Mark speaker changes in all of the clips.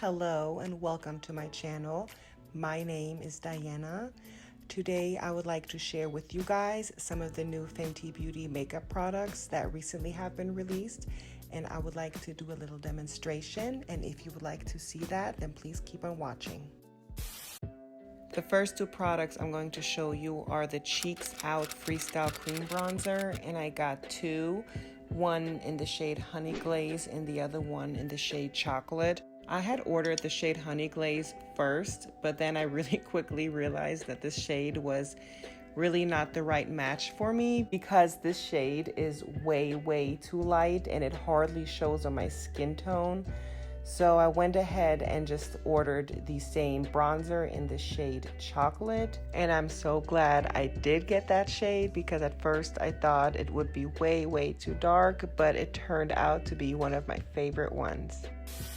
Speaker 1: Hello and welcome to my channel. My name is Diana. Today I would like to share with you guys some of the new Fenty Beauty makeup products that recently have been released, and I would like to do a little demonstration, and if you would like to see that, then please keep on watching. The first two products I'm going to show you are the Cheeks Out Freestyle Cream Bronzer, and I got two, one in the shade Honey Glaze and the other one in the shade Chocolate. I had ordered the shade Honey Glaze first, but then I really quickly realized that this shade was really not the right match for me because this shade is way too light and it hardly shows on my skin tone. So I went ahead and just ordered the same bronzer in the shade Chocolate, and I'm so glad I did get that shade because at first I thought it would be way too dark, but it turned out to be one of my favorite ones.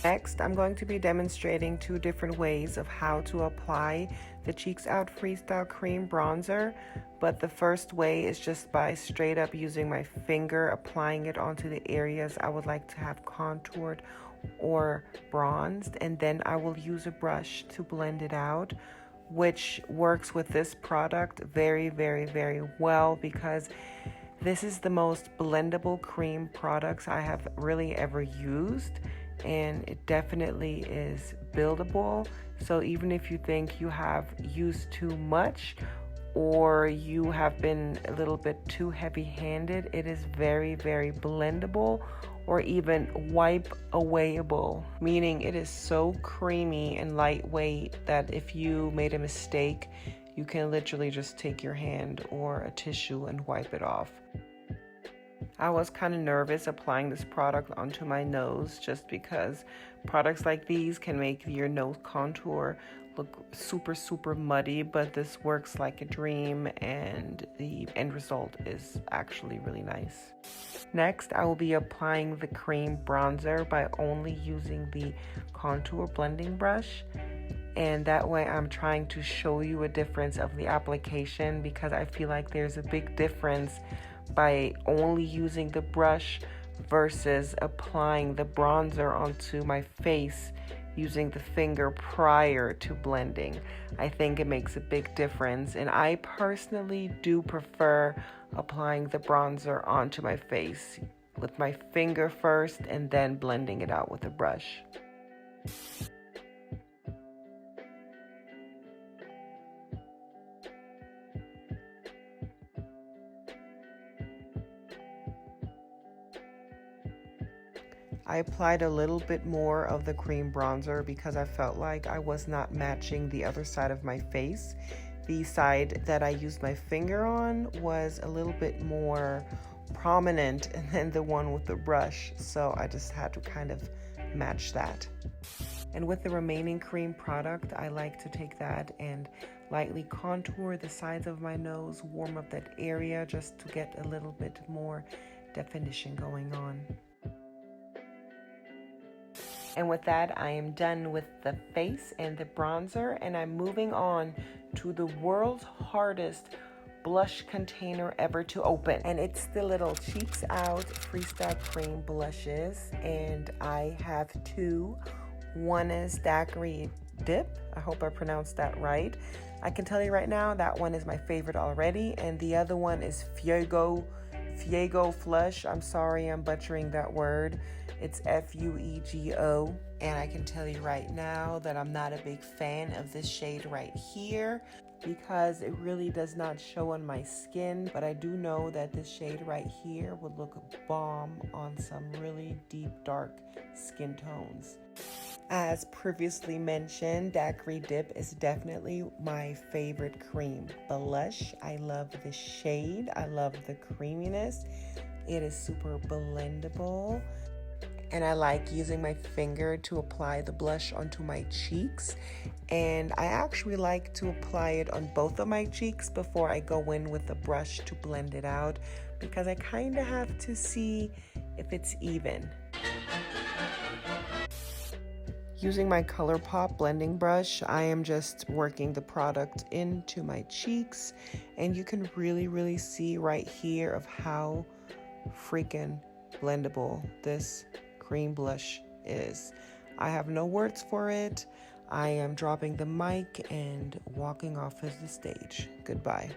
Speaker 1: Next, I'm going to be demonstrating two different ways of how to apply the Cheeks Out Freestyle Cream Bronzer, but the first way is just by straight up using my finger, applying it onto the areas I would like to have contoured or bronzed, and then I will use a brush to blend it out, which works with this product very well because this is the most blendable cream products I have really ever used, and it definitely is buildable. So even if you think you have used too much or you have been a little bit too heavy-handed, it is very blendable or even wipe awayable, meaning it is so creamy and lightweight that if you made a mistake, you can literally just take your hand or a tissue and wipe it off. I was kind of nervous applying this product onto my nose just because products like these can make your nose contour look super muddy, but this works like a dream and the end result is actually really nice. Next, I will be applying the cream bronzer by only using the contour blending brush, and that way I'm trying to show you a difference of the application because I feel like there's a big difference by only using the brush versus applying the bronzer onto my face using the finger prior to blending. I think it makes a big difference, and I personally do prefer applying the bronzer onto my face with my finger first and then blending it out with a brush. I applied a little bit more of the cream bronzer because I felt like I was not matching the other side of my face. The side that I used my finger on was a little bit more prominent than the one with the brush, so I just had to kind of match that. And with the remaining cream product, I like to take that and lightly contour the sides of my nose, warm up that area just to get a little bit more definition going on. And with that, I am done with the face and the bronzer, and I'm moving on to the world's hardest blush container ever to open. And it's the little Cheeks Out Freestyle Cream blushes, and I have two. One is Daiquiri Dip. I hope I pronounced that right. I can tell you right now that one is my favorite already, and the other one is Fuego Flush. I'm sorry I'm butchering that word. It's Fuego, and I can tell you right now that I'm not a big fan of this shade right here because it really does not show on my skin, but I do know that this shade right here would look bomb on some really deep dark skin tones. As previously mentioned, Daiquiri Dip is definitely my favorite cream blush. I love the shade. I love the creaminess. It is super blendable. And I like using my finger to apply the blush onto my cheeks. And I actually like to apply it on both of my cheeks before I go in with a brush to blend it out because I kind of have to see if it's even. Using my ColourPop blending brush, I am just working the product into my cheeks, and you can really see right here of how freaking blendable this cream blush is. I have no words for it. I am dropping the mic and walking off of the stage. Goodbye.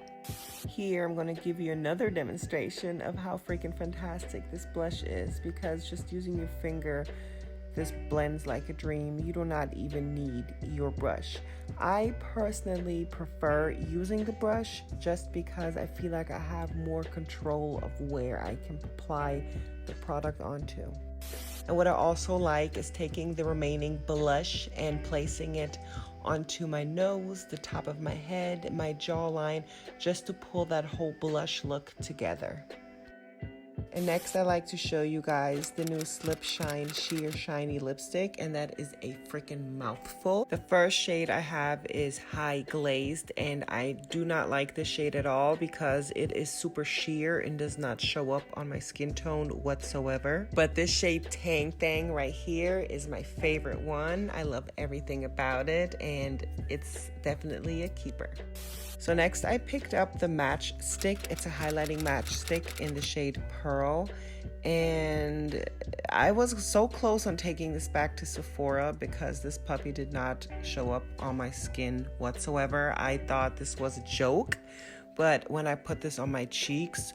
Speaker 1: Here, I'm going to give you another demonstration of how freaking fantastic this blush is, because just using your finger, this blends like a dream. You do not even need your brush. I personally prefer using the brush just because I feel like I have more control of where I can apply the product onto. And what I also like is taking the remaining blush and placing it onto my nose, the top of my head, my jawline, just to pull that whole blush look together. And next, I like to show you guys the new Slip Shine Sheer Shiny Lipstick, and that is a freaking mouthful. The first shade I have is High Glazed, and I do not like this shade at all because it is super sheer and does not show up on my skin tone whatsoever. But this shade Tang Thang right here is my favorite one. I love everything about it, and it's definitely a keeper. So next I picked up the Match Stick. It's a highlighting matchstick in the shade Pearl. And I was so close on taking this back to Sephora because this puppy did not show up on my skin whatsoever. I thought this was a joke, but when I put this on my cheeks,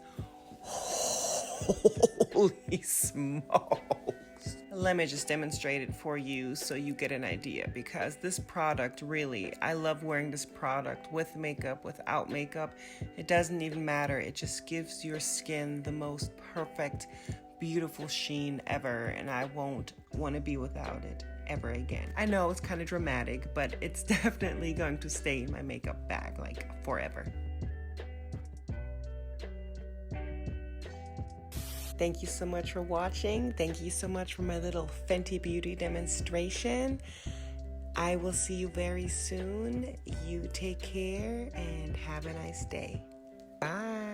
Speaker 1: holy smokes. Let me just demonstrate it for you so you get an idea, because this product really, I love wearing this product with makeup, without makeup. It doesn't even matter. It just gives your skin the most perfect, beautiful sheen ever, and I won't want to be without it ever again. I know it's kind of dramatic, but it's definitely going to stay in my makeup bag like forever. Thank you so much for watching. Thank you so much for my little Fenty Beauty demonstration. I will see you very soon. You take care and have a nice day. Bye.